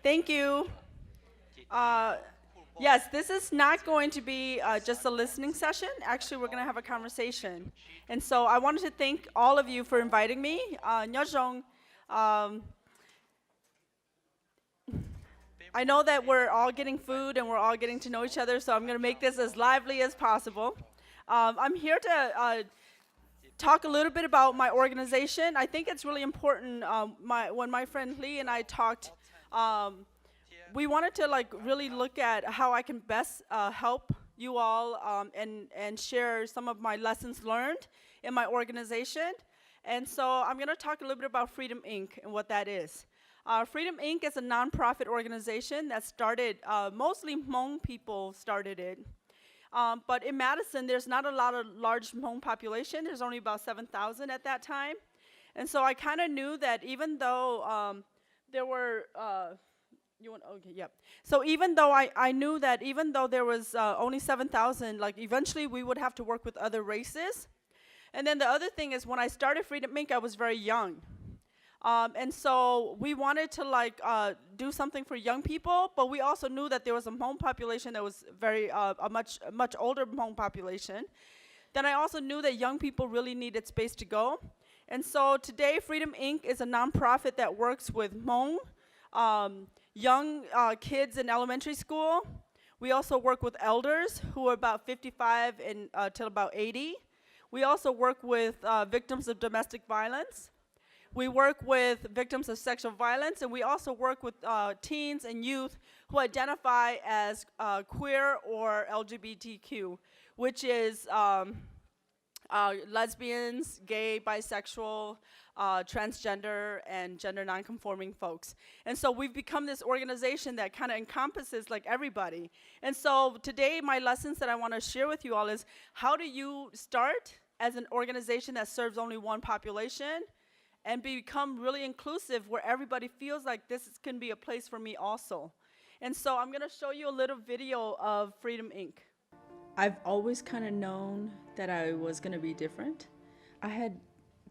Thank you. Uh, yes, this is not going to be just a listening session. Actually, we're going to have a conversation. And so I wanted to thank all of you for inviting me. Nhớ rằng, um, I know that we're all getting food and we're all getting to know each other, so I'm going to make this as lively as possible. I'm here to talk a little bit about my organization. I think it's really important. When my friend Lee and I talked, we wanted to really look at how I can best help you all and share some of my lessons learned in my organization. And so I'm going to talk a little bit about Freedom Inc. and what that is. Freedom Inc. is a nonprofit organization that started, mostly Hmong people started it. But in Madison, there's not a lot of large Hmong population. There's only about 7,000 at that time. And so I kind of knew that even though there were, okay, yep. So even though I knew that even though there was only 7,000, eventually we would have to work with other races. And then the other thing is when I started Freedom Inc., I was very young. And so we wanted to do something for young people, but we also knew that there was a Hmong population that was very a much older Hmong population. Then I also knew that young people really needed space to go. And so today, Freedom Inc. is a nonprofit that works with Hmong young kids in elementary school. We also work with elders who are about 55 till about 80. We also work with victims of domestic violence. We work with victims of sexual violence, and we also work with teens and youth who identify as queer or LGBTQ, which is lesbians, gay, bisexual, transgender, and gender nonconforming folks. And so we've become this organization that kind of encompasses everybody. And so today my lessons that I want to share with you all is how do you start as an organization that serves only one population and become really inclusive where everybody feels like this can be a place for me also. And so I'm gonna show you a little video of Freedom Inc. I've always kind of known that I was gonna be different. I had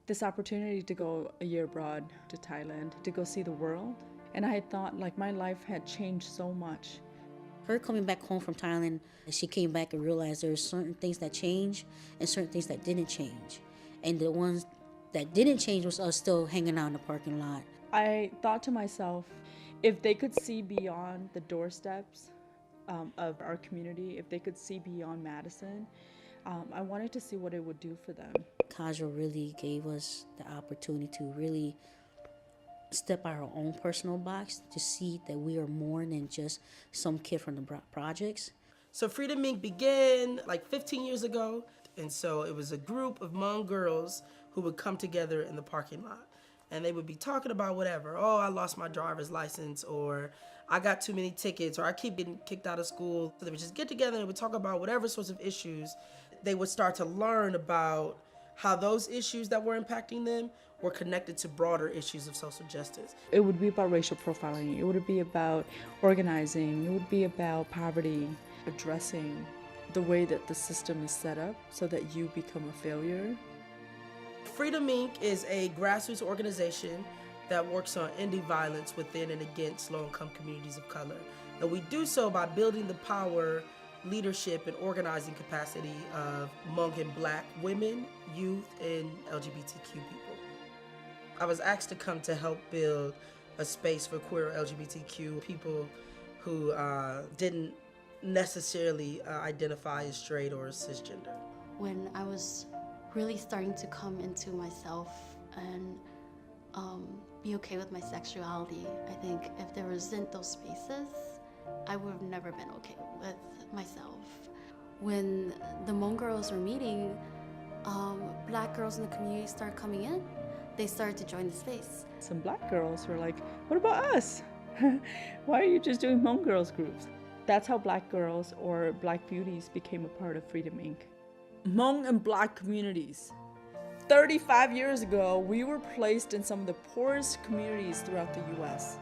this opportunity to go a year abroad to Thailand to go see the world. And I had thought my life had changed so much. Her coming back home from Thailand, she came back and realized there were certain things that changed and certain things that didn't change. And the ones that didn't change was us still hanging out in the parking lot. I thought to myself, if they could see beyond the doorsteps of our community, if they could see beyond Madison, I wanted to see what it would do for them. Kaja really gave us the opportunity to really step out our own personal box to see that we are more than just some kid from the projects. So Freedom Inc. began 15 years ago, and so it was a group of Hmong girls who would come together in the parking lot. And they would be talking about whatever. Oh, I lost my driver's license, or I got too many tickets, or I keep getting kicked out of school. So they would just get together and they would talk about whatever sorts of issues. They would start to learn about how those issues that were impacting them were connected to broader issues of social justice. It would be about racial profiling. It would be about organizing. It would be about poverty, addressing the way that the system is set up so that you become a failure. Freedom Inc. is a grassroots organization that works on ending violence within and against low-income communities of color. And we do so by building the power, leadership, and organizing capacity of Hmong and Black women, youth, and LGBTQ people. I was asked to come to help build a space for queer LGBTQ people who didn't necessarily identify as straight or cisgender. When I was really starting to come into myself and be okay with my sexuality, I think if there wasn't those spaces, I would have never been okay with myself. When the Hmong girls were meeting, Black girls in the community started coming in. They started to join the space. Some Black girls were like, what about us? Why are you just doing Hmong girls groups? That's how Black girls or Black beauties became a part of Freedom Inc. Hmong and Black communities. 35 years ago, we were placed in some of the poorest communities throughout the US.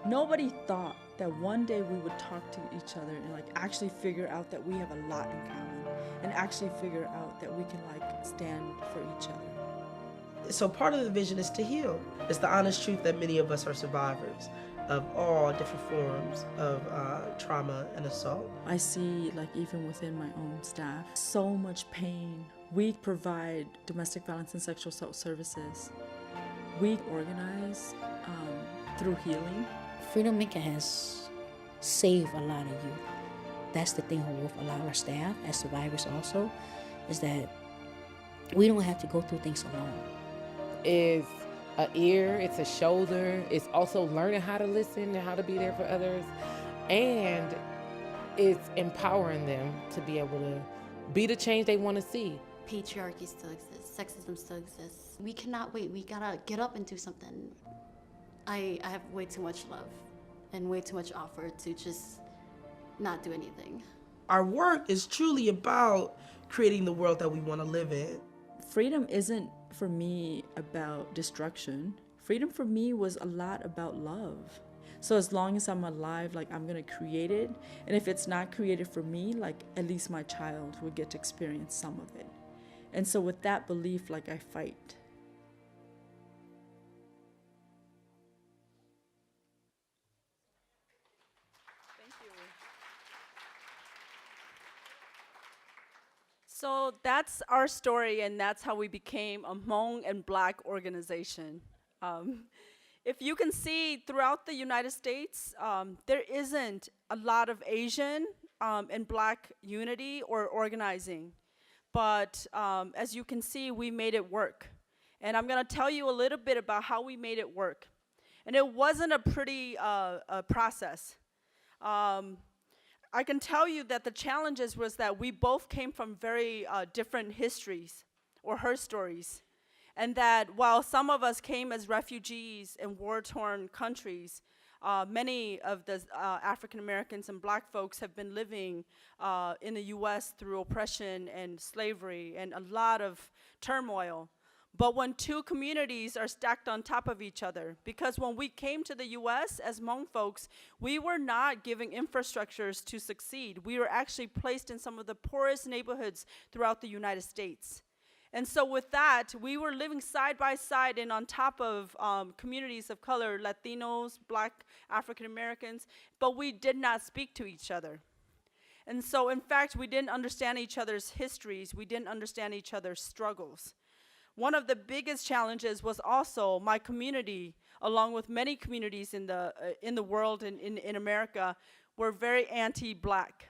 Nobody thought that one day we would talk to each other and actually figure out that we have a lot in common and actually figure out that we can stand for each other. So part of the vision is to heal. It's the honest truth that many of us are survivors of all different forms of trauma and assault. I see, like, even within my own staff, so much pain. We provide domestic violence and sexual assault services. We organize through healing. Freedom Making has saved a lot of youth. That's the thing with a lot of our staff as survivors also, is that we don't have to go through things alone. Is an ear, it's a shoulder, it's also learning how to listen and how to be there for others, and it's empowering them to be able to be the change they want to see. Patriarchy still exists, sexism still exists. We cannot wait, we gotta get up and do something. I have way too much love and way too much offer to just not do anything. Our work is truly about creating the world that we want to live in. Freedom isn't, for me, about destruction. Freedom for me was a lot about love. So as long as I'm alive, like, I'm gonna create it. And if it's not created for me, like, at least my child will get to experience some of it. And so with that belief, like, I fight. Thank you. So that's our story, and that's how we became a Hmong and Black organization. If you can see throughout the United States, there isn't a lot of Asian and Black unity or organizing. But as you can see, we made it work. And I'm gonna tell you a little bit about how we made it work. And it wasn't a pretty process. I can tell you that the challenges was that we both came from very different histories or her stories. And that while some of us came as refugees in war-torn countries, many of the African Americans and Black folks have been living in the US through oppression and slavery and a lot of turmoil. But when two communities are stacked on top of each other, because when we came to the US as Hmong folks, we were not given infrastructures to succeed. We were actually placed in some of the poorest neighborhoods throughout the United States. And so with that, we were living side by side and on top of communities of color, Latinos, Black, African Americans, but we did not speak to each other. And so in fact, we didn't understand each other's histories. We didn't understand each other's struggles. One of the biggest challenges was also my community, along with many communities in the world and in America, were very anti-Black.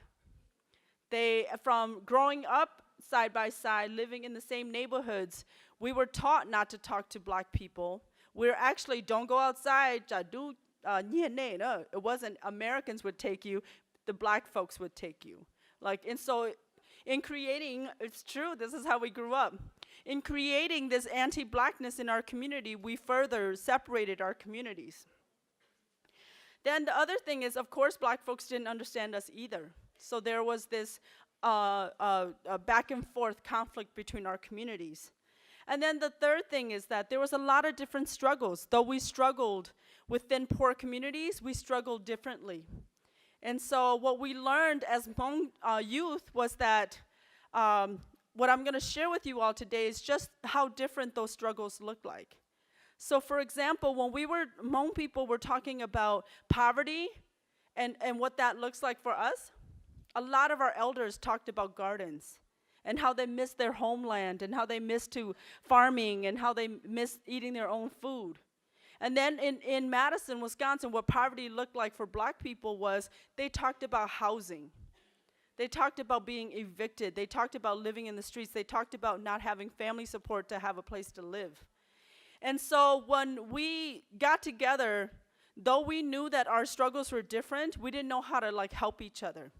They, from growing up side by side, living in the same neighborhoods, we were taught not to talk to Black people. We were actually, don't go outside, it wasn't Americans would take you, the Black folks would take you. And so in creating, it's true, this is how we grew up. In creating this anti-Blackness in our community, we further separated our communities. Then the other thing is, of course, Black folks didn't understand us either. So there was this back and forth conflict between our communities. And then the third thing is that there was a lot of different struggles. Though we struggled within poor communities, we struggled differently. And so what we learned as Hmong youth was that what I'm going to share with you all today is just how different those struggles look like. So for example, when Hmong people were talking about poverty and what that looks like for us, a lot of our elders talked about gardens and how they missed their homeland and how they missed farming and how they missed eating their own food. And then in Madison, Wisconsin, what poverty looked like for Black people was they talked about housing. They talked about being evicted. They talked about living in the streets. They talked about not having family support to have a place to live. And so when we got together, though we knew that our struggles were different, we didn't know how to help each other.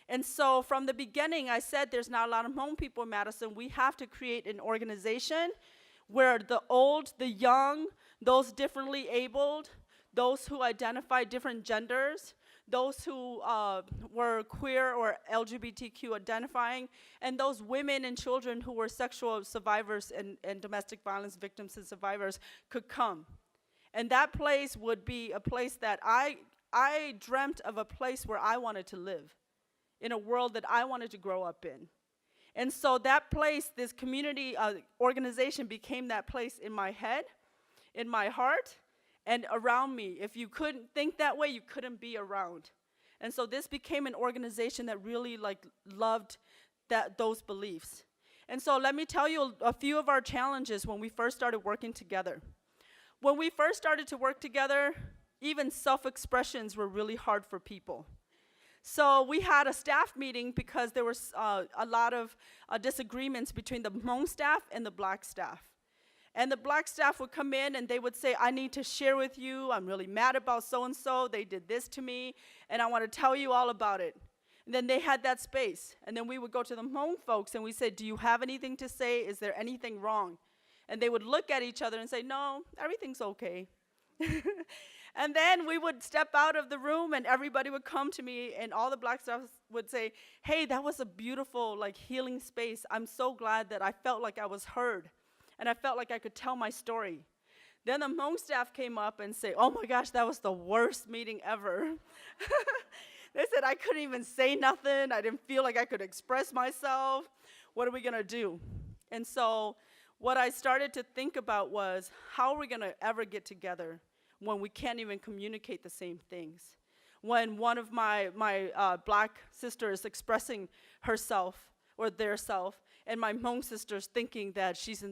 And so from the beginning, I said there's not a lot of Hmong people in Madison. We have to create an organization where the old, the young, those differently abled, those who identify different genders, those who were queer or LGBTQ identifying, and those women and children who were sexual survivors and domestic violence victims and survivors could come. And that place would be a place that I dreamt of, a place where I wanted to live, in a world that I wanted to grow up in. And so that place, this community organization became that place in my head, in my heart, and around me. If you couldn't think that way, you couldn't be around. And so this became an organization that really loved those beliefs. And so let me tell you a few of our challenges when we first started working together. When we first started to work together, even self-expressions were really hard for people. So we had a staff meeting because there was a lot of disagreements between the Hmong staff and the Black staff. And the Black staff would come in and they would say, I need to share with you, I'm really mad about so-and-so, they did this to me, and I want to tell you all about it. And then they had that space. And then we would go to the Hmong folks and we said, do you have anything to say? Is there anything wrong? And they would look at each other and say, no, everything's okay. And then we would step out of the room and everybody would come to me and all the Black staff would say, hey, that was a beautiful healing space. I'm so glad that I felt like I was heard. And I felt like I could tell my story. Then the Hmong staff came up and say, oh my gosh, that was the worst meeting ever. They said I couldn't even say nothing. I didn't feel like I could express myself. What are we going to do? And so what I started to think about was, how are we going to ever get together when we can't even communicate the same things? When one of my Black sisters is expressing herself or their self, and my Hmong sister's thinking that she's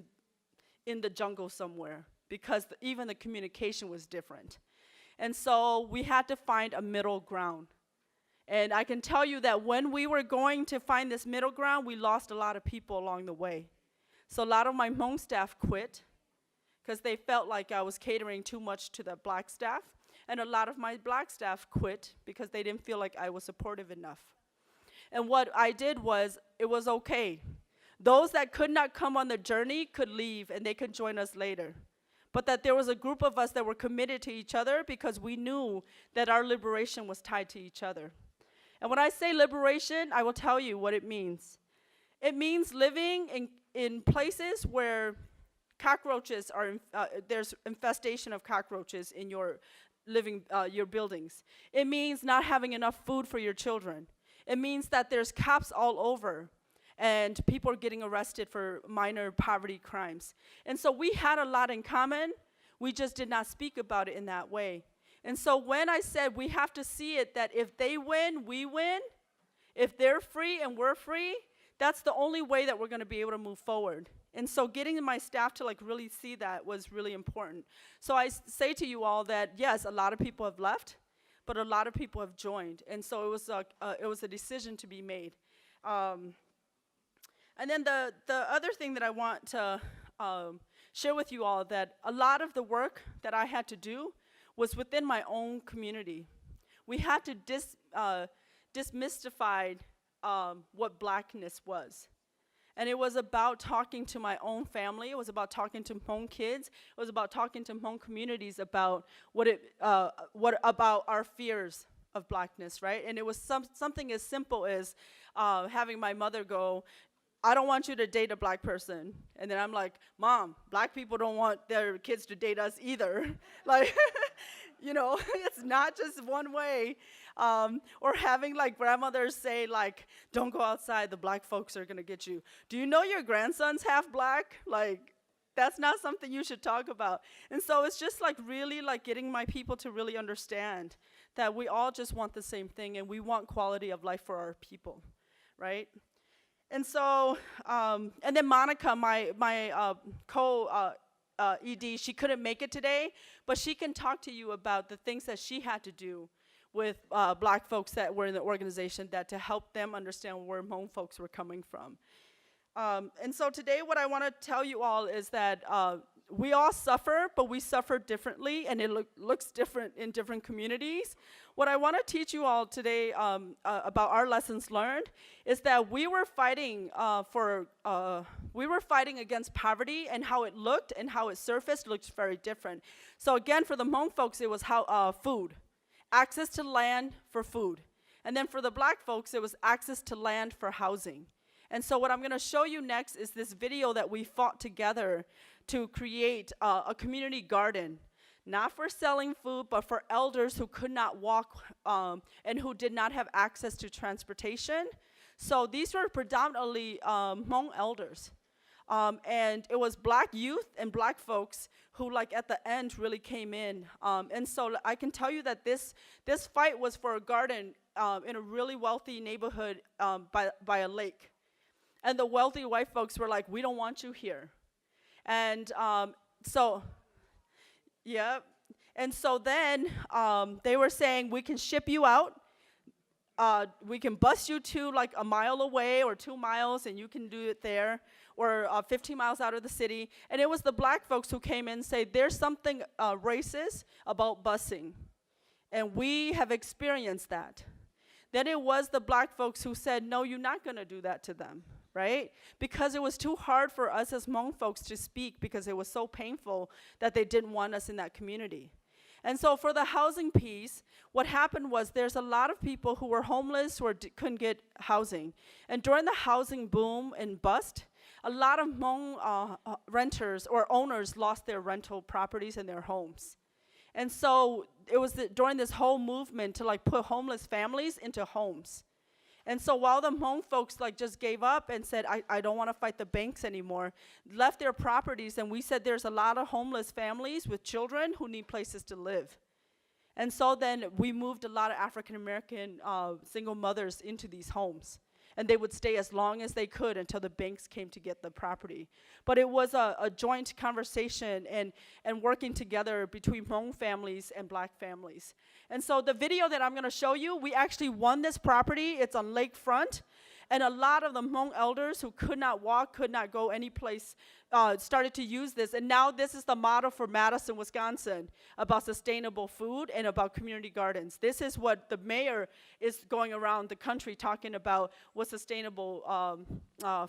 in the jungle somewhere, because even the communication was different. And so we had to find a middle ground. And I can tell you that when we were going to find this middle ground, we lost a lot of people along the way. So a lot of my Hmong staff quit because they felt like I was catering too much to the Black staff. And a lot of my Black staff quit because they didn't feel like I was supportive enough. And what I did was, it was okay. Those that could not come on the journey could leave and they could join us later. But that there was a group of us that were committed to each other because we knew that our liberation was tied to each other. And when I say liberation, I will tell you what it means. It means living in places where cockroaches are, there's infestation of cockroaches in your your buildings. It means not having enough food for your children. It means that there's cops all over and people are getting arrested for minor poverty crimes. And so we had a lot in common. We just did not speak about it in that way. And so when I said we have to see it that if they win, we win, if they're free and we're free, that's the only way that we're going to be able to move forward. And so getting my staff to really see that was really important. So I say to you all that, yes, a lot of people have left, but a lot of people have joined. And so it was a decision to be made. And then the other thing that I want to share with you all, that a lot of the work that I had to do was within my own community. We had to demystify what Blackness was. And it was about talking to my own family. It was about talking to Hmong kids. It was about talking to Hmong communities about what about our fears of Blackness, right? And it was something as simple as having my mother go, I don't want you to date a Black person. And then I'm like, Mom, Black people don't want their kids to date us either. It's not just one way. Or having grandmothers say don't go outside, the Black folks are gonna get you. Do you know your grandson's half Black? That's not something you should talk about. And so it's just really getting my people to really understand that we all just want the same thing and we want quality of life for our people, right? And so, and then Monica, my ED, she couldn't make it today, but she can talk to you about the things that she had to do with Black folks that were in the organization, that to help them understand where Hmong folks were coming from. And so today what I want to tell you all is that we all suffer, but we suffer differently, and it looks different in different communities. What I want to teach you all today about our lessons learned is that we were fighting against poverty, and how it looked and how it surfaced looked very different. So again, for the Hmong folks, it was food, access to land for food. And then for the Black folks, it was access to land for housing. And so what I'm going to show you next is this video that we fought together to create a community garden, not for selling food, but for elders who could not walk and who did not have access to transportation. So these were predominantly Hmong elders. And it was black youth and black folks who, like, at the end really came in. And so I can tell you that this fight was for a garden in a really wealthy neighborhood by a lake. And the wealthy white folks were like, we don't want you here. And yeah. And so then they were saying, we can ship you out. We can bus you to like a mile away or 2 miles, and you can do it there, or 15 miles out of the city. And it was the black folks who came in and say, there's something racist about busing. And we have experienced that. Then it was the black folks who said, no, you're not going to do that to them, right? Because it was too hard for us as Hmong folks to speak because it was so painful that they didn't want us in that community. And so for the housing piece, what happened was there's a lot of people who were homeless who couldn't get housing. And during the housing boom and bust, a lot of Hmong renters or owners lost their rental properties and their homes. And so it was during this whole movement to like put homeless families into homes. And so while the Hmong folks like just gave up and said, I don't want to fight the banks anymore, left their properties, and we said there's a lot of homeless families with children who need places to live. And so then we moved a lot of African American single mothers into these homes. And they would stay as long as they could until the banks came to get the property. But it was a joint conversation and working together between Hmong families and black families. And so the video that I'm going to show you, we actually won this property. It's on lakefront. And a lot of the Hmong elders who could not walk, could not go any place, started to use this. And now this is the motto for Madison, Wisconsin, about sustainable food and about community gardens. This is what the mayor is going around the country talking about what sustainable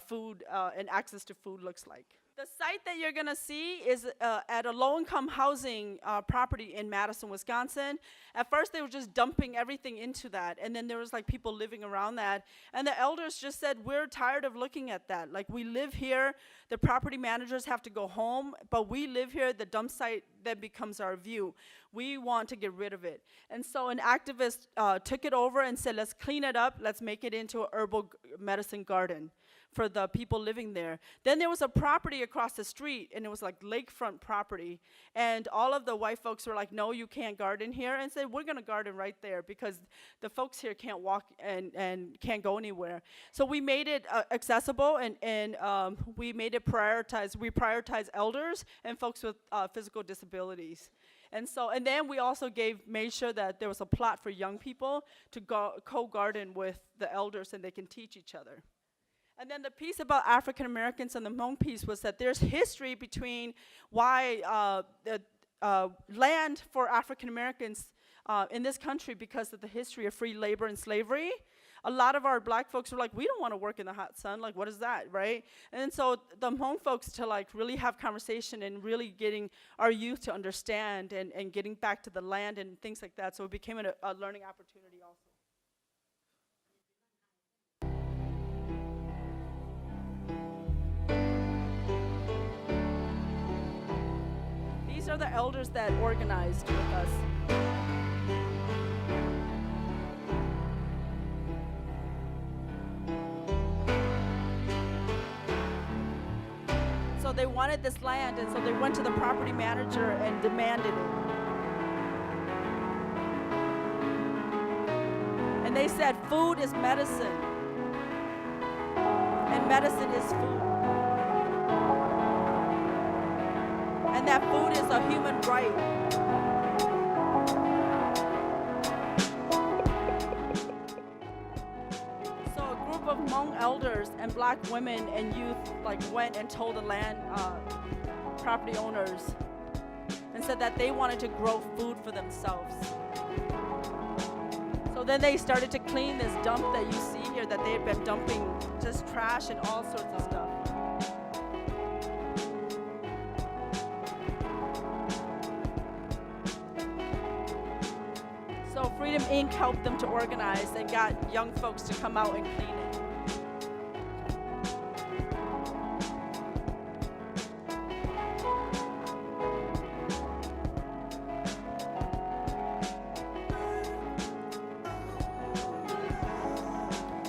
food and access to food looks like. The site that you're going to see is at a low-income housing property in Madison, Wisconsin. At first, they were just dumping everything into that, and then there was like people living around that. And the elders just said, we're tired of looking at that. Like, we live here, the property managers have to go home, but we live here, the dump site that becomes our view. We want to get rid of it. And so an activist took it over and said, let's clean it up, let's make it into a herbal medicine garden for the people living there. Then there was a property across the street, and it was like lakefront property. And all of the white folks were like, no, you can't garden here. And said, we're gonna garden right there because the folks here can't walk and can't go anywhere. So we made it accessible, and we made it prioritized. We prioritize elders and folks with physical disabilities. And then we also made sure that there was a plot for young people to co-garden with the elders, and they can teach each other. And then the piece about African Americans and the Hmong piece was that there's history between why the land for African Americans in this country, because of the history of free labor and slavery. A lot of our black folks were like, we don't want to work in the hot sun. Like, what is that, right? And so the Hmong folks to like really have conversation and really getting our youth to understand and getting back to the land and things like that. So it became a learning opportunity also. These are the elders that organized with us. So they wanted this land, and so they went to the property manager and demanded it. And they said, food is medicine, and medicine is food. And that food is a human right. So a group of Hmong elders and black women and youth like went and told the land property owners and said that they wanted to grow food for themselves. So then they started to clean this dump that you see here, that they had been dumping just trash and all sorts of stuff. So Freedom Inc. helped them to organize and got young folks to come out and clean it.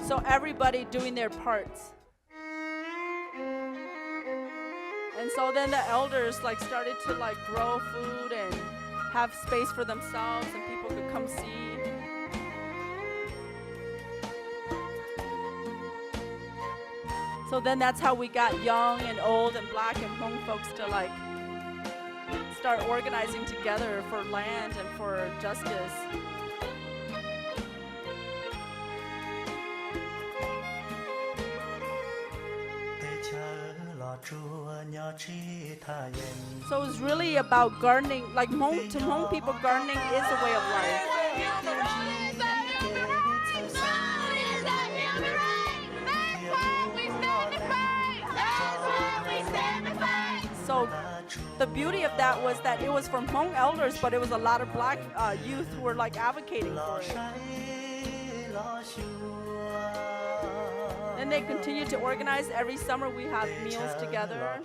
So everybody doing their parts. So then the elders like started to like grow food and have space for themselves, and people could come see. So then that's how we got young and old and black and Hmong folks to like start organizing together for land and for justice. So it's really about gardening, like to Hmong people, gardening is a way of life. So the beauty of that was that it was from Hmong elders, but it was a lot of black youth who were like advocating for it. And they continue to organize. Every summer we have meals together.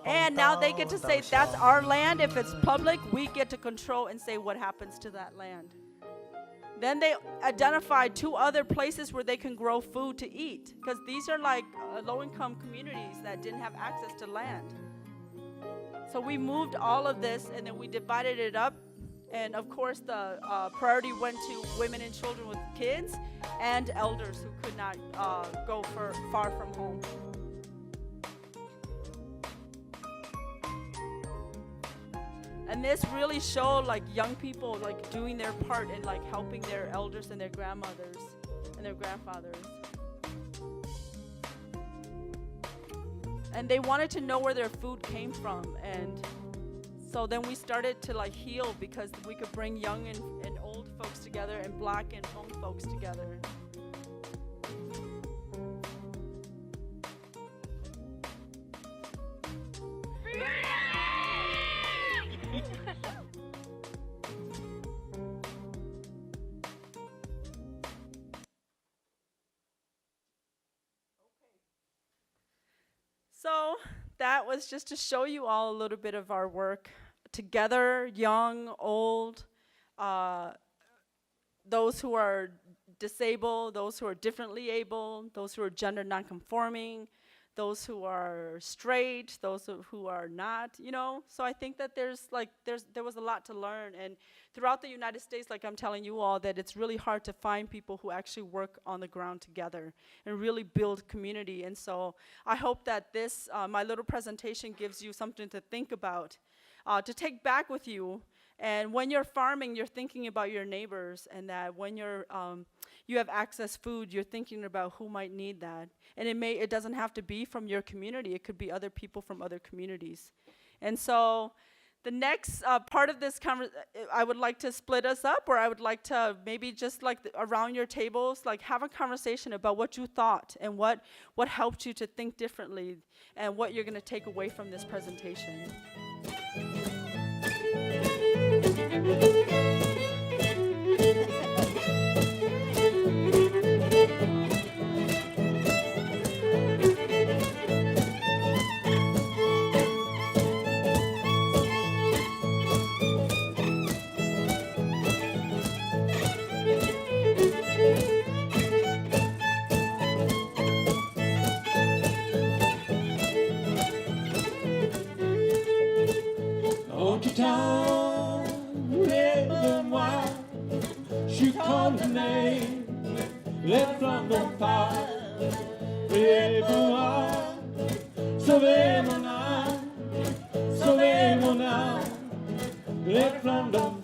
And now they get to say, that's our land. If it's public, we get to control and say what happens to that land. Then they identified 2 other places where they can grow food to eat, because these are like low-income communities that didn't have access to land. So we moved all of this, and then we divided it up. And of course, the priority went to women and children with kids and elders who could not go far from home. And this really showed like young people like doing their part in like helping their elders and their grandmothers and their grandfathers. And they wanted to know where their food came from. And so then we started to like heal, because we could bring young and old folks together and black and Hmong folks together. So that was just to show you all a little bit of our work together, young, old, those who are disabled, those who are differently able, those who are gender nonconforming, those who are straight, those who are not, you know. So I think that there was a lot to learn. And throughout the United States, like I'm telling you all, that it's really hard to find people who actually work on the ground together and really build community. And so I hope that this, my little presentation, gives you something to think about, to take back with you. And when you're farming, you're thinking about your neighbors, and that when you're you have access food, you're thinking about who might need that. And it doesn't have to be from your community. It could be other people from other communities. And so the next part of this I would like to split us up, or I would like to maybe just like around your tables, like have a conversation about what you thought and what helped you to think differently, and what you're going to take away from this presentation. Let from the fire, Sauve mon âme, let from the